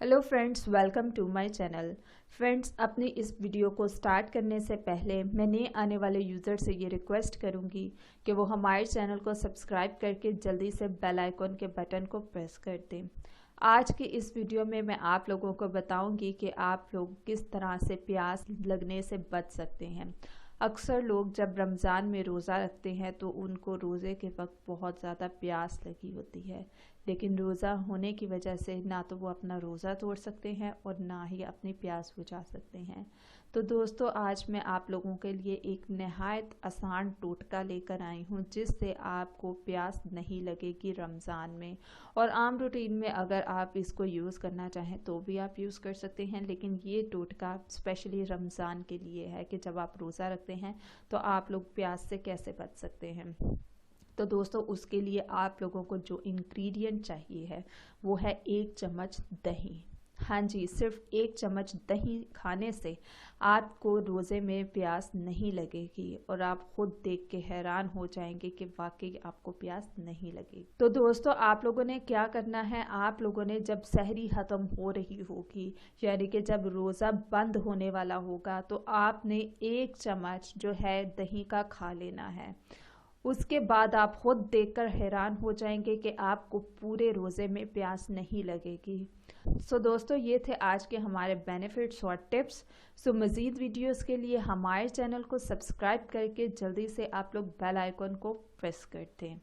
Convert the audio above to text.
Hello friends, welcome to my channel. Friends, अपनी इस video को स्टार्ट करने से पहले मैं नए आने वाले यूज़र से ये रिक्वेस्ट करूंगी कि वो हमारे चैनल को सब्सक्राइब करके जल्दी से बेल आइकन के बटन को प्रेस कर दें। आज की इस वीडियो में मैं आप लोगों को बताऊंगी कि आप लोग किस तरह से प्यास लगने से बच सकते हैं। अक्सर लोग जब रमज़ान में रोज़ा रखते हैं तो उनको रोज़े के वक्त बहुत ज़्यादा प्यास लगी होती है, लेकिन रोज़ा होने की वजह से ना तो वो अपना रोज़ा तोड़ सकते हैं और ना ही अपनी प्यास बुझा सकते हैं। तो दोस्तों, आज मैं आप लोगों के लिए एक नहायत आसान टोटका लेकर आई हूँ जिससे आपको प्यास नहीं लगेगी रमज़ान में। और आम रूटीन में अगर आप इसको यूज़ करना चाहें तो भी आप यूज़ कर सकते हैं, लेकिन ये टोटका स्पेशली रमज़ान के लिए है कि जब आप रोज़ा रखते हैं तो आप लोग प्यास से कैसे बच सकते हैं। तो दोस्तों, उसके लिए आप लोगों को जो इंग्रेडिएंट चाहिए है वो है 1 चम्मच दही। हाँ जी, सिर्फ 1 चम्मच दही खाने से आपको रोज़े में प्यास नहीं लगेगी और आप खुद देख के हैरान हो जाएंगे कि वाकई आपको प्यास नहीं लगेगी। तो दोस्तों, आप लोगों ने क्या करना है, आप लोगों ने जब सहरी ख़त्म हो रही होगी यानी कि जब रोज़ा बंद होने वाला होगा तो आपने 1 चम्मच जो है दही का खा लेना है। उसके बाद आप खुद देखकर हैरान हो जाएंगे कि आपको पूरे रोज़े में प्यास नहीं लगेगी। सो दोस्तों, ये थे आज के हमारे बेनिफिट्स और टिप्स। सो मज़ीद वीडियोस के लिए हमारे चैनल को सब्सक्राइब करके जल्दी से आप लोग बेल आइकन को प्रेस कर दें।